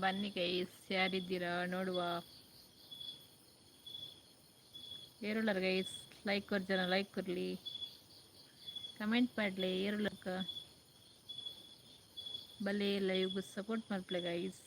ಬನ್ನಿ ಗೈಸ್, ಯಾರಿದ್ದೀರಾ ನೋಡುವ. ಏರುಳ್ಳರ್ ಗೈಸ್, ಲೈಕ್ ಜನ ಲೈಕ್ ಕೊರ್ಲಿ, ಕಮೆಂಟ್ ಮಾಡಲಿ ಏರುಳ್ಳರ್ಕ ಬಲೆ ಲೈವ್ಗೂ ಸಪೋರ್ಟ್ ಮಾಡ್ಪ್ಲೆ ಗೈಸ್.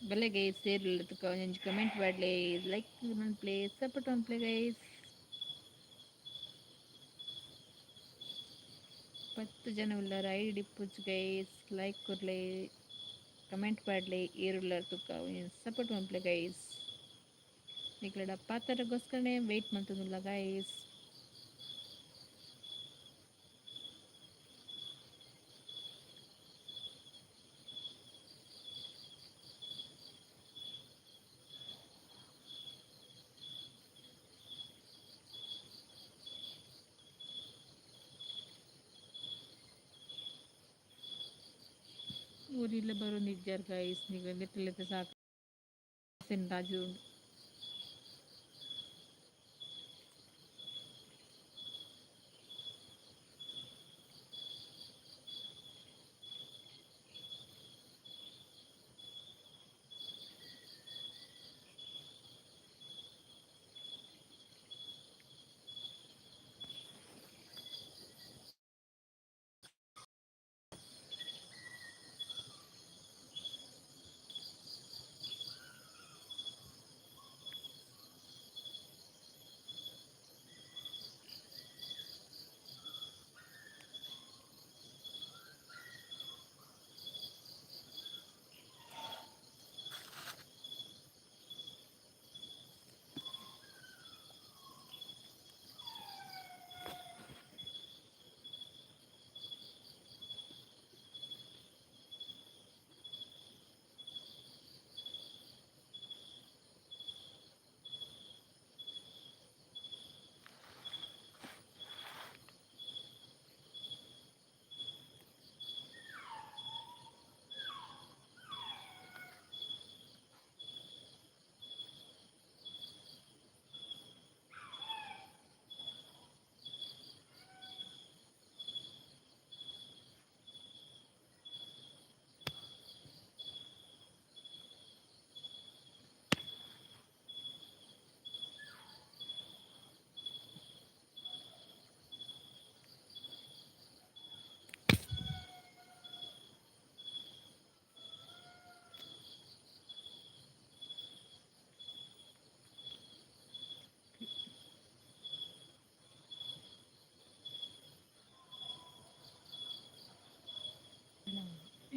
ಬಲೆ ಗೈಸ್, ಸೇರಿಲ್ಲದಕ್ಕೆ ಒಂಚು ಕಮೆಂಟ್ ಮಾಡಲಿ, ಲೈಕ್ ಮಾಡ್ಪ್ಲೆ, ಸಪೋರ್ಟ್ ಮಾಡ್ಪ್ಲೆ ಗೈಸ್. 10 ಜನ ಉಳ್ಳಾರ ಐಡಿ ಪುಚ್ ಗೈಸ್, ಲೈಕ್ ಕೊರ್ಲೆ, ಕಮೆಂಟ್ ಮಾಡಲಿ ಏರುಳ್ಳರ್ ತುಕ್ಕ ಸಪೋರ್ಟ್ ಮಾಡ್ಪ್ಲೆ ಗೈಸ್. ನಿಕ್ಲಡ ಪಾತ್ರಗೋಸ್ಕರನೇ ವೆಯ್ಟ್ ಮಾಡ್ತದಿಲ್ಲ ಗೈಸ್. ಊರಿಲ್ಲ ಬರೋ ನಿಜಾರ್ ಗೈಸ್, ನೀವು ಲೆತ್ತಲೆತ್ತ ಸಾಕು ರಾಜು.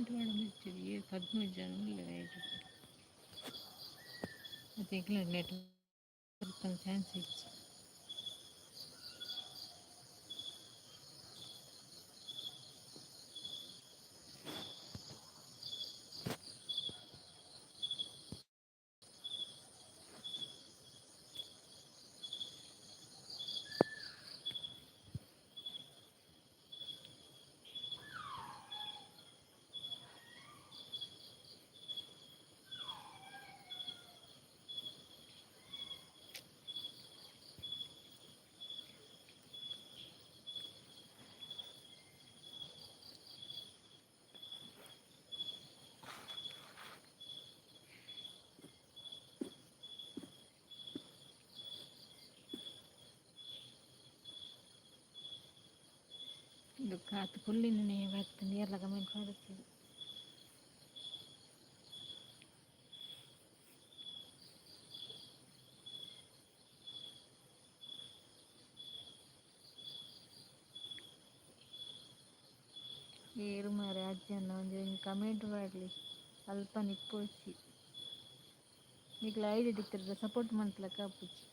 ಕಮೆಂಟ್ ಮಾಡೋದು 13 ಜನ ಇಲ್ಲ ರೈಟ್ ಮತ್ತೆ ನೆಟ್ ಚಾನ್ಸ್ ಇತ್ತು ಇದು ಕಾತು ಫುಲ್ಲಿನೇ ಬರ್ತದೆ ಎಲ್ಲ ಕಮೆಂಟ್ ಮಾಡುತ್ತೀವಿ ಏರು ಮಾರೆ ಅಜ್ಜನ ಒಂದು ಕಮೆಂಟ್ ಮಾಡಲಿ ಅಲ್ಪ ನಿಪ್ಪೋಚಿ ಈಗ ಐಡಿ ಇಡ್ತಿರ್ದ ಸಪೋರ್ಟ್ ಮಂತ್ಲಕ ಆಪುಚ್ಚಿ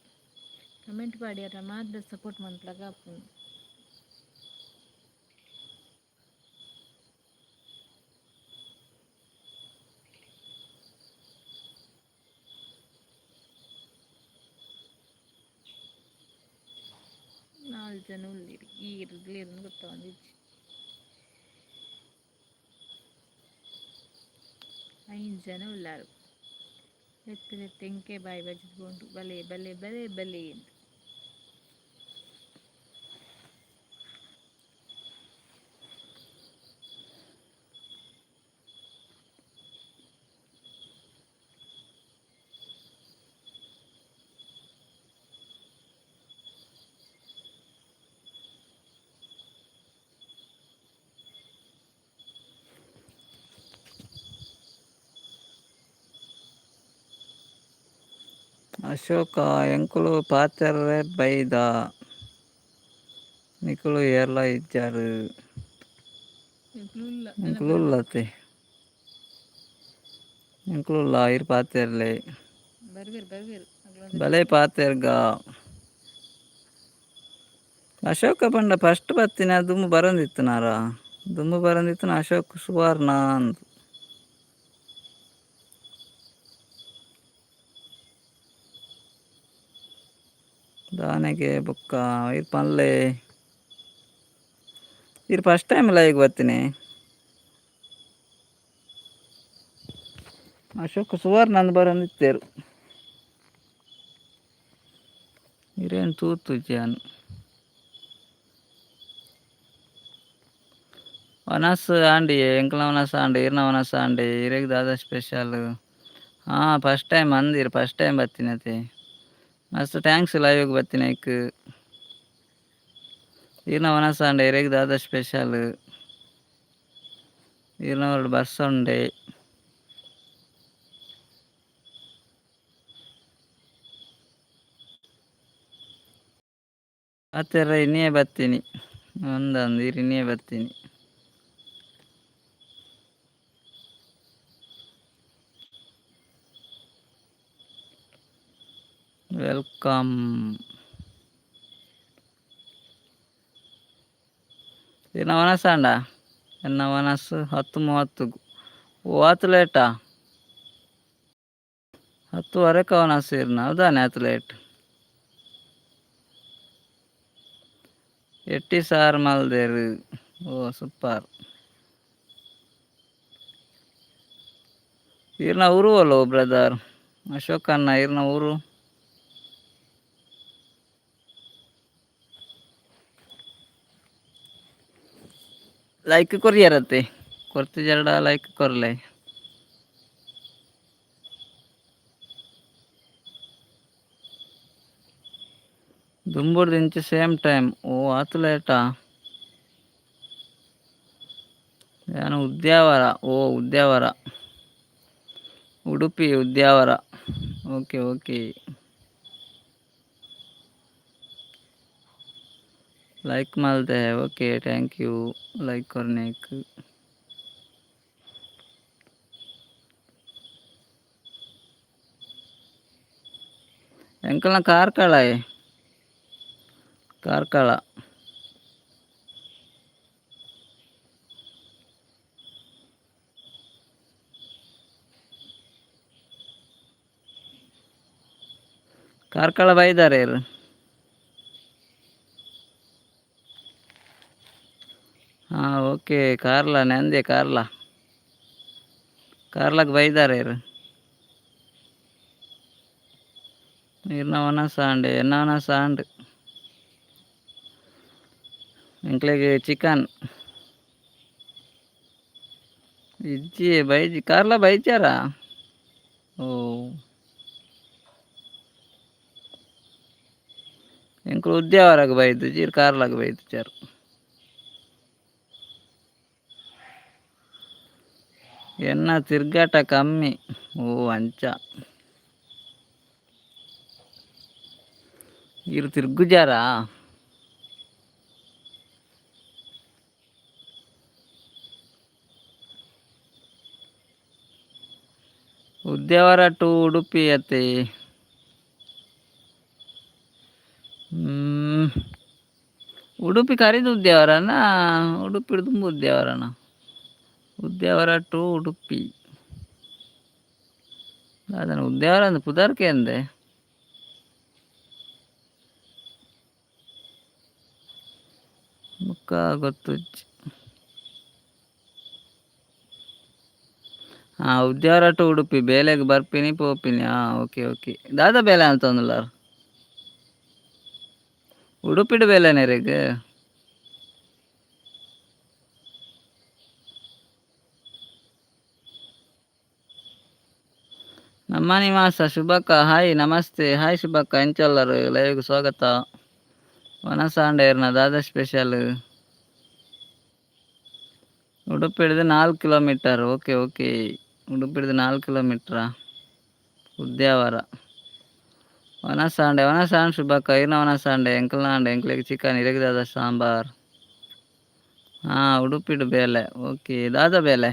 ಕಮೆಂಟ್ ಮಾಡಿ ಅರ ಮಾತ್ರ ಸಪೋರ್ಟ್ ಮಂತ್ಲಕ ಆಪು ನಾಲ್ಕು ಜನ ಉಳ್ಳಿರಿ ಈಗಿರ್ಲಿರು ಗೊತ್ತಾಗಿದ್ದು 5 ಜನ ಉಳ್ಳಾರು ಎತ್ತಿನ ತೆಂಕೆ ಬಾಯಿ ಬಜಿದ್ಕೊಂಡು ಬಲೆ ಬಲೆ ಬಲೆ ಬಲೆ ಅಂತ ಅಶೋಕ ಎಂಕುಲು ಪಾತೆರ್ರೆ ಬೈದ ನಿಕುಲು ಏರ್ಲ ಇಜ್ಜಾರು ಎಂಕುಲುಲ್ಲತೆ ಎಂಕುಲುಲ್ಲ ಐರ್ ಪಾತೆರ್ಲೆ ಬಲೆ ಪಾತೆರ್ಗ ಅಶೋಕ ಪಂಡ ಫಸ್ಟ್ ಬತ್ತಿನ ದುಮ್ಮು ಬರಂದಿತ್ತನಾರ ದುಮ್ಮು ಬರಂದಿತ್ತನ ಅಶೋಕ್ ಸುವರ್ಣ ಅಂದು ದಾನೆಗೆ ಬುಕ್ಕ ಇರ್ ಪನ್ಲೆ ಇರ್ ಫಸ್ಟ್ ಟೈಮ್ ಲೈಕ್ ಬರ್ತೀನಿ ಅಶೋಕ್ ಸುವರ್ಣ ಅಂದು ಬರಂದಿತ್ತೇರು ಇರೇನು ತೂತು ಜಾನ್ ವನಸ್ ಆಂಡಿ ಎಂಕಲ ವನಸ್ ಆಂಡಿ ಇರ್ನ ವನಸ್ ಆಂಡಿ ಇರೇಗ್ ದಾದಾ ಸ್ಪೆಷಲ್ ಹಾಂ ಫಸ್ಟ್ ಟೈಮ್ ಅಂದಿರು ಫಸ್ಟ್ ಟೈಮ್ ಬರ್ತೀನತೆ ಮಸ್ತ್ ಥ್ಯಾಂಕ್ಸ್ ಲೈವ್ಗೆ ಬರ್ತೀನಿ ಐಕ್ ಇರ್ನ ವನಸ ಅಂಡೆ ಇರೇಗ್ ದಾದಾ ಸ್ಪೆಷಲ್ ಇರ್ನವರ್ಡು ಬಸ್ ಉಂಡೆ ಪಾತೆರ್ರೆ ಇನ್ನೇ ಬರ್ತೀನಿ ಒಂದೊಂದು ಇನ್ನೇ ಬರ್ತೀನಿ ವೆಲ್ಕಮ್ ಇರ್ನ ವನಸ ಅಂಡ ಎನ್ನ ವನಸ್ 10:30 ಓ ಅತ್ಲೇಟಾ 10:15 ವನಸ್ ಇರ್ನ ಹೌದಾನೆ ಅತ್ಲೇಟ್ ಎಟ್ಟಿ ಸಾರ್ ಮಲ್ದೇರು ಓ ಸೂಪರ್ ಇರ್ನ ಊರು ಅಲ್ಲೋ ಬ್ರದರ್ ಅಶೋಕ್ ಅಣ್ಣ ಇರ್ನ ಊರು ಲೈಕ್ ಕೊರಿಯರತ್ತೆ ಕೊರ್ತಿ ಜರಡ ಲೈಕ್ ಕೊರ್ಲೆ ದುಂಬುಡ್ದು ಇಂಚೆ ಸೇಮ್ ಟೈಮ್ ಓ ಅತ್ಲೇಟಾ ಏನು ಉದ್ಯಾವರ ಓ Udyavara Udupi Udyavara okay okay like ಮಲ್ದೆ ಓಕೆ ಥ್ಯಾಂಕ್ ಯು ಲೈಕ್ ಕೊರ್ನೇಕ್ ಎಂಕಲ್ನ ಕಾರ್ಕಳ ಕಾರ್ಕಳ ಕಾರ್ಕಳ ಬೈದಾರೆ ಇರು ಹಾಂ ಓಕೆ ಕಾರ್ಲ ನೆಂದೆ ಕಾರ್ಲಾಗ್ ಬೈದಾರೆ ಇರು ನೀರ್ನವನ ಸಾಂಡೆ ಎನ್ನವನ ಸಾಂಡ್ ಎಂಕ್ಲೆಗೆ ಚಿಕನ್ ಇಜ್ಜಿ ಬೈಜಿ ಕಾರ್ಲ ಬೈಚಾರ ಓ ಎಂಕ್ಲು ಉದ್ಯಾವರಾಗ ಬೈದು ಜೀರ್ ಕಾರ್ಲಾಗ ಬೈದು ಚಾರು ಎನ್ನ ತಿರ್ಗಾಟ ಕಮ್ಮಿ ಓ ಅಂಚ ಇರು ತಿರ್ಗುಜಾರ ಉದ್ಯಾವರ ಟು ಉಡುಪಿ ಅತ್ತೆ ಉಡುಪಿ ಕರೀದು ಉದ್ಯಾವರನ ಉಡುಪಿ ತುಂಬ ಉದ್ಯಾವರನ ಉದ್ಯಾವರ ಟು ಉಡುಪಿ ಅದನ್ನು ಉದ್ಯಾವರ ಅಂದ ಪುದರ್ಕೆ ಅಂದೆ ಮುಖ ಗೊತ್ತು ಹಾಂ ಉದ್ಯಾವರ ಟು ಉಡುಪಿ ಬೇಲೆಗೆ ಬರ್ಪಿನಿ ಪೋಪಿನಿ ಹಾಂ ಓಕೆ ಓಕೆ ದಾದ ಬೇಲೆ ಅಂತ ಒಂದಲ್ಲ ಉಡುಪಿಡು ಬೇಲೆನೇ ರೀಗ ನಮ್ಮ ನಿವಾಸ ಶುಭಕ್ಕ ಹಾಯ್ ನಮಸ್ತೆ ಹಾಯ್ ಶುಭಕ್ಕ ಎಂಚಲ್ಲರು ಲೈವ್ಗೆ ಸ್ವಾಗತ ವನಸಾಂಡೇರ್ನ ದಾದ ಸ್ಪೆಷಲ್ ಉಡುಪಿ ಹಿಡಿದು 4 ಕಿಲೋಮೀಟರ್ ಓಕೆ ಓಕೆ ಉಡುಪಿ ಹಿಡಿದು 4 ಕಿಲೋಮೀಟ್ರಾ ಉದ್ಯಾವರ ವನಸಾಂಡೆ ಶುಭಕ್ಕ ಇರ್ನ ವನಸಾಂಡೆ ಎಂಕಲ್ನಾಂಡೆ ಎಂಕ್ಲಿಗೆ ಚಿಕನ್ ಇರಗೆ ದಾದ ಸಾಂಬಾರ್ ಹಾಂ ಉಡುಪಿಡು ಬೇಲೆ ಓಕೆ ದಾದ ಬೇಲೆ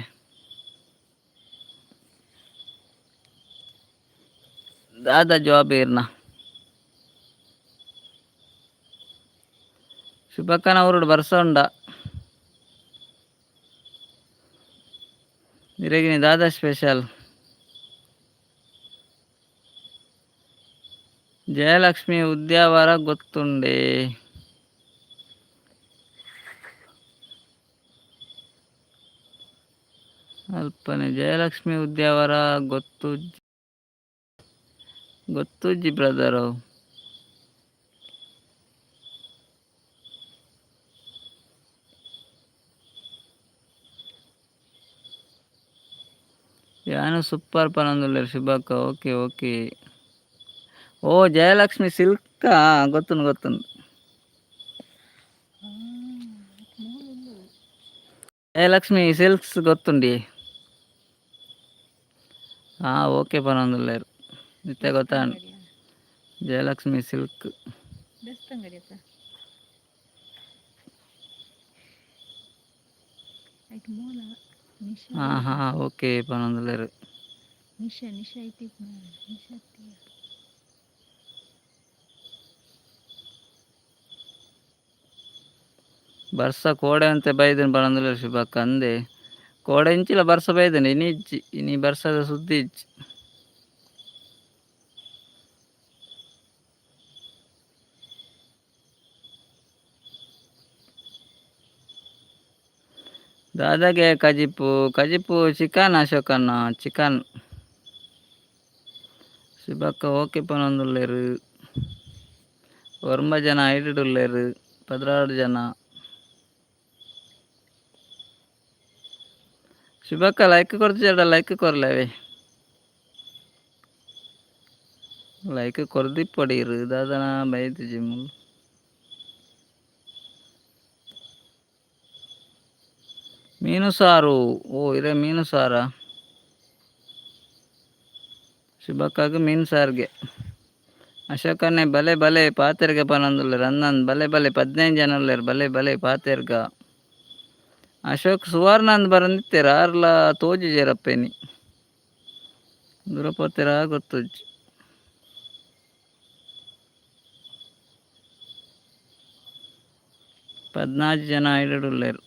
ದಾದ ಜಾಬ್ ಇರ್ನ ಶುಭಕ್ಕನ ಊರುಡು ಬರ್ಸ ಉಂಡ ಇರಗಿನಿ ದಾದ ಸ್ಪೆಷಲ್ ಜಯಲಕ್ಷ್ಮಿ ಉದ್ಯಾವರ ಗೊತ್ತುಂಡೆ ಅಲ್ಪನೆ ಜಯಲಕ್ಷ್ಮಿ ಉದ್ಯಾವರ ಗೊತ್ತುಜ್ಜಿ ಬ್ರದರು ಯಾನು ಸೂಪರ್ ಪನಂದುಲ್ಲೇರು ಶುಭಕ್ಕ ಓಕೆ ಓಕೆ ಓ ಜಯಲಕ್ಷ್ಮಿ ಸಿಲ್ಕಾ ಗೊತ್ತುಂಡು ಜಯಲಕ್ಷ್ಮಿ ಸಿಲ್ಕ್ಸ್ ಗೊತ್ತುಂಡಿ ಹಾಂ ಓಕೆ ಪನಂದುಲ್ಲೇರು ನಿತ್ಯ ಗೊತ್ತಾ ಜಯಲಕ್ಷ್ಮಿ ಸಿಲ್ಕ್ ಹಾಂ ಹಾಂ ಓಕೆ ಪನಂದುಲ್ಲೇರು ಬರ್ಸ ಕೋಡೆ ಅಂತೆ ಬೈದನು ಪನಂದುಲ್ಲೇರು ಶುಭಕ್ಕ ಅಂದೆ ಕೋಡೆ ಇಂಚಿಲ ಬರ್ಸ ಬೈದನು ಇನಿ ಬರ್ಸದ ಸುದ್ದಿ ಇಜ್ಜಿ ದಾದಾಗೆ ಕಜಿಪು ಚಿಕನ್ ಅಶೋಕನ್ನ ಚಿಕನ್ ಶುಭಕ್ಕ ಓಕೆ ಪನೊಂದುಲ್ಲೇರು 9 ಜನ ಐಡುಲ್ಲೇರು 16 ಜನ ಶುಭಕ್ಕ ಲೈಕ್ ಕೊರ್ತಿಜಾಡ ಲೈಕ್ ಕೊರ್ಲೇವೆ ಲೈಕ್ ಕೊರ್ದಿಪ್ಪೊಡೀರು ದಾದನ ಬೈದು ಜಿಮ್ಮು ಮೀನು ಸಾರು ಓ ಇರೇ ಮೀನು ಸಾರ ಶುಭಕ್ಕಾಗ ಮೀನು ಸಾರಿಗೆ ಅಶೋಕನ್ನೇ ಬಲೆ ಪಾತೆರ್ಗ ಪನೊಂದುಲ್ಲೇರು ಅನ್ನಂದು ಬಲೆ 15 ಜನ ಉಲ್ಲೇರು ಬಲೆ ಪಾತೆರ್ಗ ಅಶೋಕ್ ಸುವರ್ಣಂದ್ ಬರಂದಿತ್ತೇರ ಆರ್ಲ ತೋಜಿಜೇರಪ್ಪೇನಿ ದುರಪೋತೆರ ಗೊತ್ತುಜ್ಜಿ 14 ಜನ ಐಡಡುಲ್ಲೇರು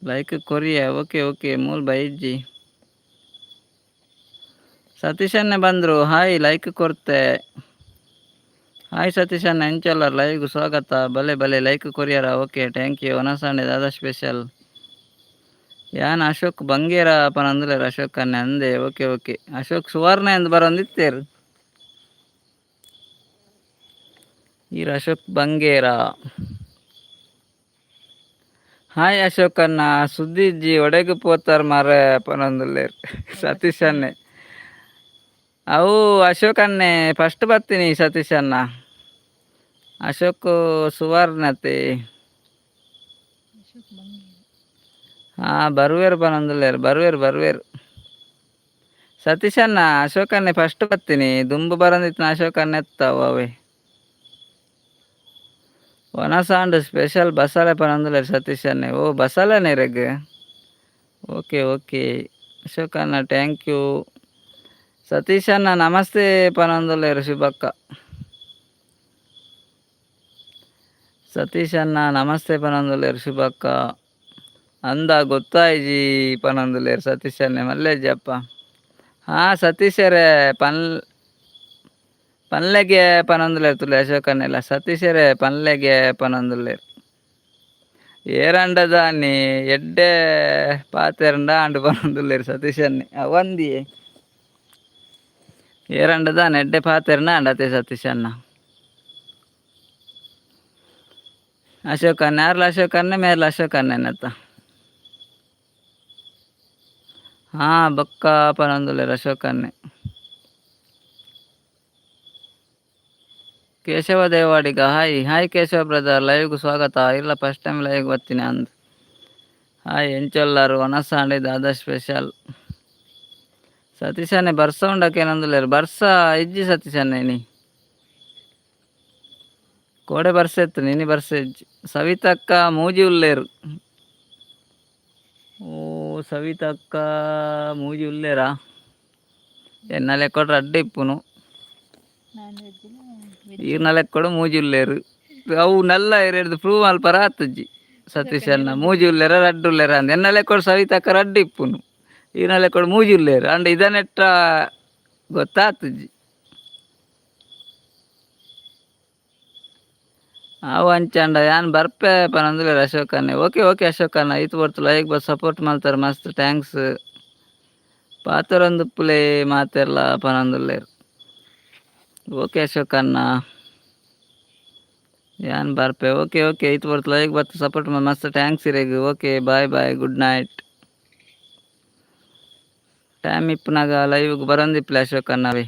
ಲೈಕ್ ಕೊರಿಯ ಓಕೆ ಓಕೆ ಮೂಲ್ ಬೈಜ್ಜಿ ಸತೀಶನ್ನೇ ಬಂದರು ಹಾಯ್ ಲೈಕ್ ಕೊಡ್ತೆ ಹಾಯ್ ಸತೀಶನ್ನ ಎಂಚಲ್ಲರ್ ಲೈವ್ಗೆ ಸ್ವಾಗತ ಭಲೆ ಭಲೆ ಲೈಕ್ ಕೊರಿಯರ ಓಕೆ ಥ್ಯಾಂಕ್ ಯು ಒನಸಂಡೆ ದಾದಾ ಸ್ಪೆಷಲ್ ಯಾನ್ ಅಶೋಕ್ ಬಂಗೇರ ಪನ ಅಂದುಲೇರು ಅಶೋಕ್ ಅನ್ನೆ ಅಂದೆ ಓಕೆ ಓಕೆ ಅಶೋಕ್ ಸುವರ್ಣ ಎಂದು ಬರೋಂದಿತ್ತೇರು ಈರು ಅಶೋಕ್ ಬಂಗೇರ ಹಾಯ್ ಅಶೋಕ್ ಅನ್ನ ಸುದ್ದಿಜ್ಜಿ ಒಡೆಗೆ ಪೋತಾರ ಮಾರ ಪನೊಂದುಲ್ಲೇರು ಸತೀಶ್ ಅನ್ನೆ ಅವು ಅಶೋಕ್ ಅನ್ನೆ ಫಸ್ಟ್ ಬರ್ತೀನಿ ಸತೀಶ್ ಅನ್ನ ಅಶೋಕ್ ಸುವರ್ಣತೆ ಹಾಂ ಬರುವೇರು ಪನೊಂದುಲ್ಲೇರು ಬರುವೇರು ಸತೀಶ್ ಅನ್ನ ಅಶೋಕ್ ಅನ್ನೆ ಫಸ್ಟ್ ಬರ್ತೀನಿ ದುಂಬು ಬರೋಂದಿತ್ತು ಅಶೋಕ್ ಅನ್ನ ಎತ್ತಾವು ಅವೇ ಒನಸಾಂಡ್ ಸ್ಪೆಷಲ್ ಬಸಾಲೆ ಪನೊಂದುಲ್ಲೇರು ಸತೀಶ್ ಅನ್ನೆ ಓ ಬಸಾಲೆನೇ ರೆಗ್ ಓಕೆ ಓಕೆ ಅಶೋಕ್ ಅನ್ನ ಥ್ಯಾಂಕ್ ಯು ಸತೀಶ್ ಅನ್ನ ನಮಸ್ತೆ ಪನೊಂದುಲ್ಲೇರು ಶುಭಕ್ಕ ಸತೀಶ್ ಅನ್ನ ನಮಸ್ತೆ ಪನೊಂದುಲ್ಲೇರು ಶುಭಕ್ಕ ಅಂದ ಗೊತ್ತಾಯ್ಜಿ ಪನೊಂದುಲ್ಲೇರು ಸತೀಶ್ ಅನ್ನೆ ಮಲ್ಲೇಜಪ್ಪ ಹಾಂ ಸತೀಶರೇ ಪನ್ಲೆಗೆ ಪನೊಂದುಲ್ಲೇರು ತುಲೆ ಅಶೋಕ್ ಅನ್ನೆಲ್ಲ ಸತೀಶರೇ ಪನ್ಲೆಗೆ ಪನೊಂದುಲ್ಲೇರು ಏರಂಡದಾನಿ ಎಡ್ಡೆ ಪಾತೆರಂಡ ಅಂಡು ಪನೊಂದುಲ್ಲೇರು ಸತೀಶ್ ಅನ್ನೆ ಅವಂದಿ ಏರಂಡದಾನಿ ಎಡ್ಡೆ ಪಾತೆರಂಡ ಅಂಡತೆ ಸತೀಶ್ ಅನ್ನ ಅಶೋಕ್ ಅನ್ನೆ ಯಾರ್ಲ ಅಶೋಕ್ ಅನ್ನೆ ಮೇರ್ಲ ಅಶೋಕ್ ಅನ್ನೆನತ್ತ ಹಾಂ ಬೊಕ್ಕ ಪನೊಂದುಲ್ಲೇರು ಅಶೋಕ್ ಅನ್ನೆ Keshava Devadiga hi hi Keshava brother ಲೈವ್ಗೆ ಸ್ವಾಗತ ಇಲ್ಲ ಫಸ್ಟ್ ಟೈಮ್ ಲೈವ್ಗೆ ಬರ್ತೀನಿ ಅಂದು ಹಾಯ್ ಎಂಚೊಲ್ಲರು ಒನಸಾಂಡೆ ದಾದಾ ಸ್ಪೆಷಲ್ ಸತೀಶನ್ನೇ ಬರ್ಸ ಉಂಡಕ್ಕೆ ಏನಂದುಲ್ಲೇರು ಬರ್ಸ ಇಜ್ಜಿ ಸತೀಶನ್ನೇ ನೀ ಕೋಡೆ ಬರ್ಸ ಎತ್ತು ನೀನಿ ಬರ್ಸ ಇಜ್ಜಿ ಸವಿತಕ್ಕ ಮೂಜಿ ಉಲ್ಲೇರು ಓ ಸವಿತಕ್ಕ ಮೂಜಿ ಉಲ್ಲೇರಾ ಎನ್ನಲೆ ಕೊಡ್ರೆ ಅಡ್ಡ ಇಪ್ಪುನು ಈರ್ನಲೆ ಕೊಡು ಮೂಜಿ ಉಲ್ಲೇರು ಅವು ನಲ್ಲ ಎರಡು ಪ್ರೂವ್ ಮಲ್ಪರ ಆತಜ್ಜಿ ಸತೀಶ್ ಅನ್ನ ಮೂಜಿ ಉಲ್ಲೇರ ರಡ್ಡು ಉಲ್ಲೇರ ಅಂದ ಎನ್ನಲೆ ಕೊಡು ಸವಿತಕ್ಕ ರಡ್ಡು ಇಪ್ಪುನು ಈರ್ನಲೆ ಕೊಡು ಮೂಜಿ ಉಲ್ಲೇರು ಅಂಡ್ ಇದನ್ನೆಟ್ಟ ಗೊತ್ತಾತಜ್ಜಿ ಅವು ಅಂಚಂಡ ಯಾನ್ ಬರ್ಪೆ ಪನಂದುಲ್ಲೇರು ಅಶೋಕ್ ಅನ್ನೆ ಓಕೆ ಓಕೆ ಅಶೋಕ್ ಅನ್ನ ಈತು ಬರ್ತು ಲೈಕ್ ಬಸ್ ಸಪೋರ್ಟ್ ಮಾಡ್ತಾರೆ ಮಸ್ತ್ ಥ್ಯಾಂಕ್ಸ್ ಪಾತರೊಂದು ಪುಲೆ ಮಾತೆರ್ಲ ಪನಂದುಲ್ಲೇರು ಓಕೆ ಅಶೋಕ್ ಅನ್ನ ಯಾನ್ ಬರ್ಪೆ ಓಕೆ ಓಕೆ ಈತು ಬರ್ತು ಲೈಕ್ ಬರ್ತು ಸಪೋರ್ಟ್ ಮಸ್ತ್ ಥ್ಯಾಂಕ್ಸ್ ಇರೇಗ okay bye bye good night time ಇಪ್ಪನಾಗ ಲೈವ್ಗೆ ಬರೋಂದಿಪ್ಲೆ ಅಶೋಕ್ ಅನ್ನವೇ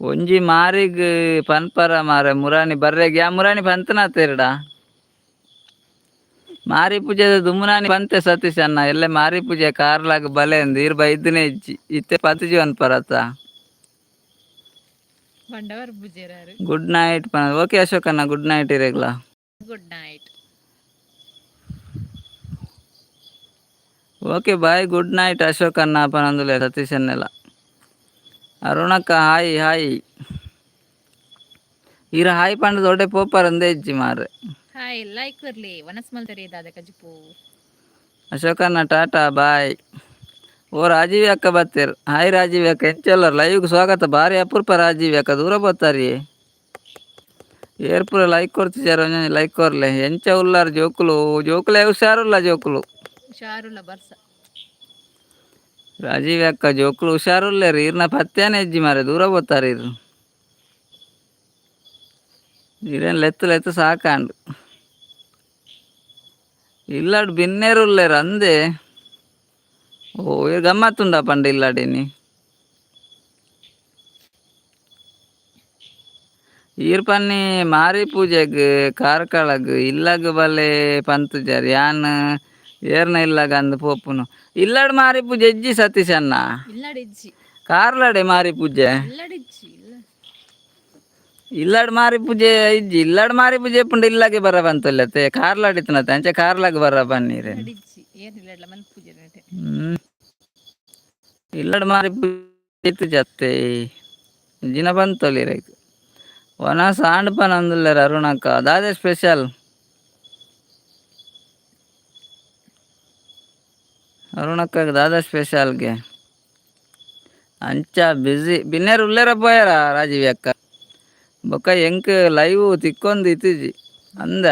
ಒಂಜಿ ಮಾರಿಗ್ ಪನ್ಪರ ಮಾರ ಮುರಾಣಿ ಬರ್ರೆಗ್ ಯಾ ಮುರಾಣಿ ಪಂತನಾತೇರಡ ಮಾರಿ ಪೂಜೆ ದುಮ್ನಾನಿ ಪಂತೆ ಸತೀಶ್ ಅನ್ನ ಎಲ್ಲೆ ಮಾರಿ ಪೂಜೆ ಕಾರ್ಲಾಗ ಬಲೆ ಅಂದು ಇರ್ ಬೈದನೆ ಇಜ್ಜಿ ಇತ್ತೆ ಪತಿಜಿ ಅನ್ಪರತ ಗುಡ್ ನೈಟ್ ಓಕೆ ಅಶೋಕ್ ಅನ್ನ ಗುಡ್ ನೈಟ್ ಇರೇಗ್ಲಾ good night okay bye good night Ashok ಅನ್ನ ಪನಂದುಲೆ ಸತೀಶ್ ಅನ್ನೆಲ್ಲ ಅರುಣಕ್ಕ ಹಾಯ್ ಹಾಯ್ ಇರ ಹಾಯ್ ಪಂಡ ದೊಡ್ಡ ಪೋಪರ್ ಅಂದೇ ಇಜ್ಜಿ ಮಾರೆ ಹಾಯ್ ಲೈಕ್ ಬರ್ಲಿ ವನಸ್ ಮಲ್ತರಿ ದಾದ ಕಜಿಪು ಅಶೋಕನ್ನ ಟಾಟಾ ಬಾಯ್ ಓ ರಾಜೀವಿ ಅಕ್ಕ ಬತ್ತೇರು ಹಾಯ್ ರಾಜೀವಿ ಅಕ್ಕ ಎಂಚಲ್ಲರ್ ಲೈವ್ಗೆ ಸ್ವಾಗತ ಭಾರಿ ಅಪೂರ್ಪ ರಾಜೀವಿ ಅಕ್ಕ ದೂರ ಬತ್ತಾರಿ ಏರ್ಪುರ ಲೈಕ್ ಕೊಡ್ತಿದ್ದಾರೆ ಲೈಕ್ ಕೊರ್ಲೆ ಎಂಚ ಉಲ್ಲಾರ ಜೋಕುಲೆ ಹುಷಾರುಲ್ಲ ಜೋಕುಲು ಹುಷಾರುಲ್ಲ ಬರ್ಸ ರಾಜೀವಿ ಅಕ್ಕ ಜೋಕುಲು ಹುಷಾರುಲ್ಲೇರು ಇರ್ನ ಪತ್ಯಾನೆ ಇಜ್ಜಿ ಮಾರೆ ದೂರ ಬತ್ತಾರ ಇರು ಇರೇನು ಲೆತ್ತು ಸಾಕಾಂಡು ಇಲ್ಲಾಡು ಬಿನ್ನೇರುಲ್ಲೇರು ಅಂದೆ ಓ ಇರು ಗಮ್ಮತ್ತುಂಡ ಪಂಡ ಇಲ್ಲಾಡಿನಿ ಈರ್ ಪನ್ನಿ ಮಾರಿ ಪೂಜೆಗ್ ಕಾರ್ಕಳಗ್ ಇಲ್ಲಾಗ ಬಲೆ ಪಂತು ಜಾರಿ ಯಾನ್ ಏರ್ನ ಇಲ್ಲಾಗ ಅಂದ್ ಪೋಪುನು ಇಲ್ಲಾಡ್ ಮಾರಿ ಪೂಜೆ ಇಜ್ಜಿ ಸತೀಶ್ ಅನ್ನ ಕಾರ್ಲಾಡೆ ಮಾರಿ ಪೂಜೆ ಇಲ್ಲಾಡ್ ಮಾರಿ ಪೂಜೆ ಇಜ್ಜಿ ಇಲ್ಲಾಡ್ ಮಾರಿ ಪೂಜೆ ಪುಂಡ ಇಲ್ಲಾಗೆ ಬರ ಬಂತಲ್ಲತೆ ಕಾರ್ಲಾಡಿತನತೆ ಅಂಚೆ ಕಾರ್ಲಾಗ ಬರ ಬನ್ನೀರೆ ಇಲ್ಲಡ್ ಮಾರಿ ಇತ್ತು ಜತ್ತೆ ಜಿನ ಬಂತೊಲಿ ರೈಕ್ ಒನ ಸಾಂಡ್ ಪನ್ ಅಂದುಲ್ಲೆರ್ ಅರುಣಕ್ಕ ದಾದೆ ಸ್ಪೆಷಲ್ ಅರುಣಕ್ಕ ದಾದಾ ಸ್ಪೆಷಲ್ಗೆ ಅಂಚ ಬಿಸಿ ಬಿನ್ನೇರು ಉಲ್ಲೇರ ಪೋಯಾರ ರಾಜೀವ್ ಅಕ್ಕ ಬೊಕ್ಕ ಎಂಕ್ ಲೈವ್ ತಿಕ್ಕೊಂದು ಇತ್ತಿಜಿ ಅಂದ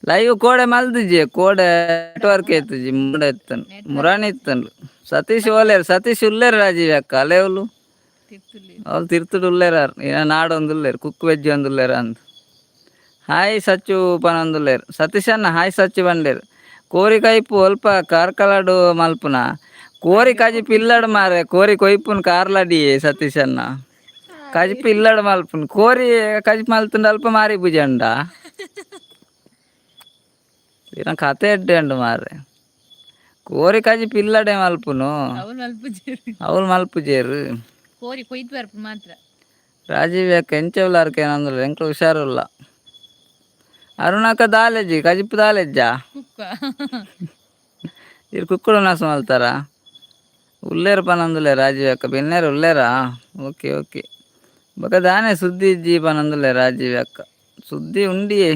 ಲೈವ್ ಕೋಡೆ ಮಲ್ದಿಜಿ ಕೋಡೆ ನೆಟ್ವರ್ಕ್ ಎತ್ತುಜಿ ಮುಂಡೆ ಎತ್ತನ್ ಮುರಾಣಿ ಇತ್ತನ್ಲು ಸತೀಶ್ ಓಲೇರು ಸತೀಶ್ ಉಲ್ಲೇರು ರಾಜೀವ್ ಅಕ್ಕ ಅಲೆವ್ಲು ಅವ್ರು ತಿರ್ತುಡು ಉಲ್ಲೇರಾರು ಇನ್ನ ನಾಡೊಂದು ಉಲ್ಲೇರು ಕುಕ್ ವೆಜ್ ಒಂದು ಉಲ್ಲೇರ ಅಂದ್ ಹಾಯ್ ಸಚ್ಚು ಪನ ಒಂದುಲ್ಲೇರು ಸತೀಶ್ ಅನ್ನ ಹಾಯ್ ಸಚ್ಚು ಬಂಡೇರು ಕೋರಿ ಕೈಪು ಅಲ್ಪ ಕಾರ್ಕಲಾಡು ಮಲ್ಪುನ ಕೋರಿ ಕಜಿಪ್ ಇಲ್ಲಡ್ ಮಾರೆ ಕೋರಿ ಕೊಯ್ಪುನ್ ಕಾರ್ಲಡಿ ಸತೀಶ್ ಅನ್ನ ಕಜಿಪ್ ಇಲ್ಲಡ್ ಮಲ್ಪುನ್ ಕೋರಿ ಕಜಿಪ್ ಮಲ್ತುಂಡು ಅಲ್ಪ ಮಾರಿ ಭುಜಂಡ ಇನ್ನ ಕತೆ ಎಡ್ಡೆ ಉಂಡು ಮಾರೆ ಕೋರಿ ಕಜಿಪ್ ಇಲ್ಲಡೆ ಮಲ್ಪುನು ಅವ್ಲು ಮಲ್ಪುಜೇರು ಕೋರಿ ಕೊಯ್ದು ಬರ್ಪು ಮಾತ್ರ ರಾಜೀವ್ ಅಕ್ಕ ಎಂಚವ್ಲಾರ್ಕೆ ಏನಂದ್ರೆ ಎಂಕ್ಲು ಹುಷಾರುಲ್ಲ ಅರುಣಕ್ಕ ದಾಲೆಜ್ಜಿ ಕಜಿಪ್ ದಾಲೆಜ್ಜಾ ಕುಕ್ಕ ಇರು ಕುಕ್ಕುಳು ನಾಸ ಮಲ್ತಾರ ಉಲ್ಲೇರು ಪನಂದುಲೆ ರಾಜೀವ್ ಅಕ್ಕ ಬೆನ್ನೇರು ಉಲ್ಲೇರಾ ಓಕೆ ಓಕೆ ಬೊಕ ದಾನೆ ಸುದ್ದಿ ಇಜ್ಜಿ ಪನಂದುಲೆ ರಾಜೀವ್ ಅಕ್ಕ ಸುದ್ದಿ ಉಂಡಿಯೇ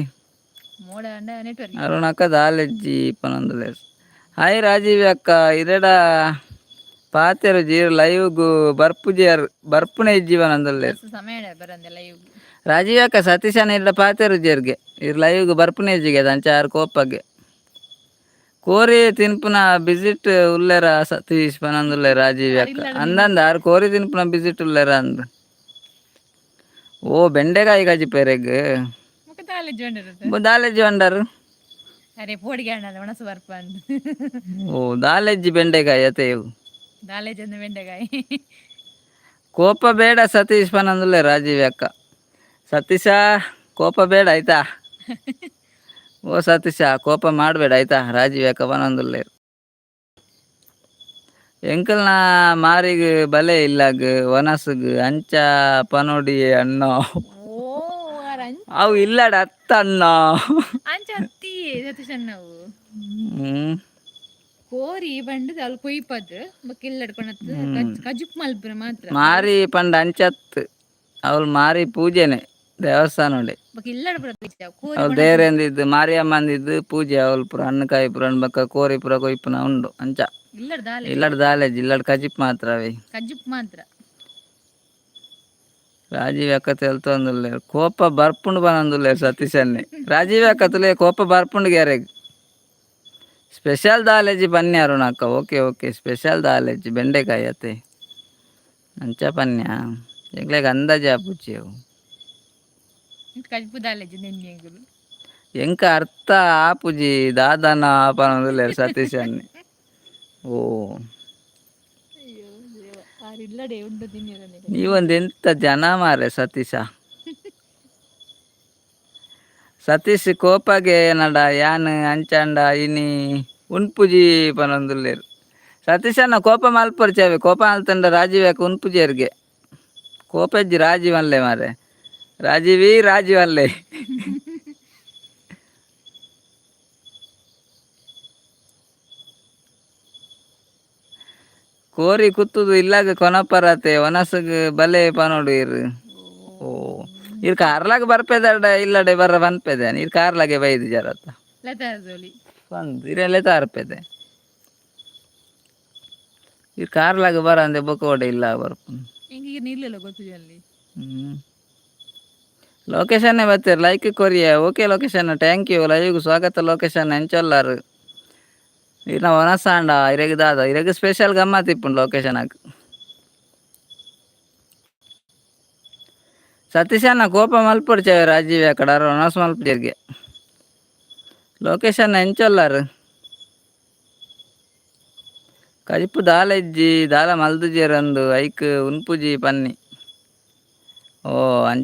ಮೋಡ ನೆಟ್ವರ್ಕ್ ಅರುಣಕ್ಕ ದಾಲೆಜ್ಜಿ ಪನಂದುಲೆ ಹಾಯ್ ರಾಜೀವ್ ಅಕ್ಕ ಇರೆಡ ಪಾತೆರು ಜೀರು ಲೈವ್ಗು ಬರ್ಪುಜಿಯರು ಬರ್ಪುನೆ ಇಜ್ಜಿ ಪನಂದುಲ್ಲೆ ಸಮಯ ಬರಂದೆಲ್ಲ ಇವು ರಾಜೀವ್ ಅಕ್ಕ ಸತೀಶನ ಇರ್ಲ ಪಾತೆರು ಜೇರ್ಗೆ ಇರ್ ಲೈವ್ಗು ಬರ್ಪುನೆ ಇಜ್ಜಿಗೆ ಅಂಚ ಆರು ಕೋಪಗೆ ಕೋರಿ ತಿನ್ಪುನ ಬಿಸಿಟ್ ಉಲ್ಲೆರ ಸತೀಶ್ ಪನಂದುಲ್ಲೆ ರಾಜೀವ್ ಅಕ್ಕ ಅಂದಂದ ಆರು ಕೋರಿ ತಿನ್ಪುನ ಬಿಸಿಟ್ ಉಲ್ಲೆರ ಅಂದ್ ಓ ಬೆಂಡೆಕಾಯಿ ಕಜಿಪೇರೆಗ್ ದಾಲೆಜ್ಜಿ ಒಂಡರು ಅರೆ ಪೋಡಿಗೆ ಹಣ್ಣಲ್ಲ ಒಣಸು ಬರ್ಪ ಅಂದ್ ಓ ದಾಲೆಜ್ಜಿ ಬೆಂಡೆಕಾಯಿ ಅತೆಯು ದಾಲೆ ಚಂದ ಬೆಂಡೆಕಾಯಿ ಕೋಪ ಬೇಡ ಸತೀಶ್ ಪನಂದುಲ್ಲೆ ರಾಜೀವ್ ಅಕ್ಕ ಸತೀಶ ಕೋಪ ಬೇಡ ಆಯ್ತಾ ಓ ಸತೀಶ ಕೋಪ ಮಾಡಬೇಡ ಆಯ್ತಾ ರಾಜೀವ್ ಅಕ್ಕ ಪನಂದುಲ್ಲೆ ಎಂಕಲ್ನ ಮಾರಿಗ್ ಬಲೆ ಇಲ್ಲಾಗ್ ಒನಸ್ಗ್ ಅಂಚ ಪನೋಡಿ ಅಣ್ಣ ಅವು ಇಲ್ಲಡ ಅತ್ತ ಅಣ್ಣ ಅಂಚ ಅತ್ತಿ ಸತೀಶನ್ನವು ಹ್ಮ್ ಕೋರಿ ಬಂಡದ ಅಲ್ಲಿ ಕೊಯ್ಪದ್ ಬಕ್ಕ ಇಲ್ಲಡ್ಕೊಳತ್ ಕಜುಪ್ ಮಲ್ಪುನ ಮಾತ್ರ ಮಾರಿ ಪಂಡ ಅಂಚತ್ ಅವಳು ಮಾರಿ ಪೂಜೆನೆ ದೇವಸ್ಥಾನ ಉಂಡೆ ಬಕ್ಕ ಇಲ್ಲಡ್ ಕೋರಿ ಅವ್ಳು ದೇರೆಂದಿದ್ದು ಮಾರಿಯಮ್ಮಂದಿದ್ದು ಪೂಜೆ ಅವಳು ಪುರ ಹಣ್ಣುಕಾಯಿ ಪುರ ಬಕ್ಕ ಕೋರಿ ಪುರ ಕೊಯ್ಪುನ ಉಂಡು ಅಂಚ ಇಲ್ಲಡ್ ದಾಲೆ ಇಲ್ಲಡ್ ದಾಲೆಜ್ ಇಲ್ಲಡ್ ಕಜಿಪ್ ಮಾತ್ರ ಅವೆ ಕಜುಪ್ ಮಾತ್ರ ರಾಜೀವ್ ಅಕ್ಕ ತೆಲ್ತೊಂದುಲ್ಲೆ ಕೋಪ ಬರ್ಪುಂಡು ಬನಂದುಲ್ಲೆ ಸತೀಶನ್ನೆ ರಾಜೀವ್ ಅಕ್ಕ ತುಲೆ ಕೋಪ ಬರ್ಪುಂಡು ಗ್ಯಾರೆಗ್ ಸ್ಪೆಷಲ್ ದಾಲೆಜ್ಜಿ ಪನ್ಯ ಅರುಣಕ್ಕ ಓಕೆ ಓಕೆ ಸ್ಪೆಷಲ್ ದಾಲೆಜ್ಜಿ ಬೆಂಡೆಕಾಯಿ ಅತ್ತೆ ಅಂಚ ಪನ್ಯ ಎಂಗ್ಲೆಗ್ ಅಂದಾಜಿ ಆಪುಚ್ಚಿ ಅವು ಕಜುಪು ದಾಲೆಜ್ಜಿ ನೆನ್ನೆಂಗುಲು ಎಂಕ ಅರ್ಥ ಆಪುಜಿ ದಾದನ ಪನಂದುಲ್ಲೆ ಸತೀಶನ್ನೆ ಓ ಇಲ್ಲಡೆ ಉಂಡು ತಿನ್ನಿರನೆ ನೀವೊಂದು ಎಂತ ಜನ ಮಾರೆ ಸತೀಶ ಸತೀಶ್ ಕೋಪಗೆ ನಡ ಯಾನ್ ಅಂಚಾಂಡ ಇನಿ ಉನ್ಪುಜಿ ಪನೊಂದುಲ್ಲೇರು ಸತೀಶನ್ನ ಕೋಪ ಮಲ್ಪರ್ಚೇವೆ ಕೋಪ ಮಲ್ತಂಡ ರಾಜೀವ್ ಯಾಕೆ ಉನ್ಪುಜಿಯರ್ಗೆ ಕೋಪಜ್ಜಿ ರಾಜೀವ್ ಅಲ್ಲೇ ಮಾರೆ ರಾಜೀವಿ ರಾಜೀವ್ ಅಲ್ಲೇ ಕೋರಿ ಕುತ್ತುದು ಇಲ್ಲಾಗ ಕೊನಪರತೆ ಒನಸಗ್ ಬಲೆ ಪನೋಡು ಇರು ಓ ಇರ್ ಕಾರ್ಲಾಗ ಬರ್ಪೆದಡ ಇಲ್ಲಡೆ ಬರ್ರ ಬನ್ಪೆದೆ ನೀರ್ ಕಾರ್ಲಾಗೆ ಬೈದು ಜರತ್ತ ಬಂದು ಇರೆಲ್ಲ ತಾರ್ಪೆದೆ ಇರ್ ಕಾರ್ಲಾಗ ಬರ ಅಂದೆ ಬೊಕೋಡೆ ಇಲ್ಲ ಬರ್ಪು ಲೊಕೇಶನ್ನೇ ಬರ್ತೀರಿ ಲೈಕ್ ಕೊರಿಯ ಓಕೆ ಲೊಕೇಶನ್ ಥ್ಯಾಂಕ್ ಯು ಲೈವ್ಗೆ ಸ್ವಾಗತ ಲೊಕೇಶನ್ ಎಂಚೊಲ್ಲಾರು ಇರ್ನ ಒನಸಾಂಡ ಇರೆಗ್ ದಾದ ಇರೆಗ್ ಸ್ಪೆಷಲ್ ಗಮ್ಮತ್ ಇಪ್ಪುಂಡು ಲೊಕೇಶನ್ ಹಾಕಿ ಸತೀಶನ್ನ ಕೋಪ ಮಲ್ಪಡ್ಚೇವೆ ರಾಜೀವ್ ಅಕಡ ಒನಸ್ ಮಲ್ಪಜರ್ಗೆ ಲೊಕೇಶನ್ ಎಂಚೊಲ್ಲಾರು ಕಜಿಪ್ಪು ದಾಲೆಜ್ಜಿ ದಾಲ ಮಲ್ದುಜೇರಂದು ಐಕ್ ಉನ್ಪುಜಿ ಪನ್ನಿ ಓ ಅಂಚ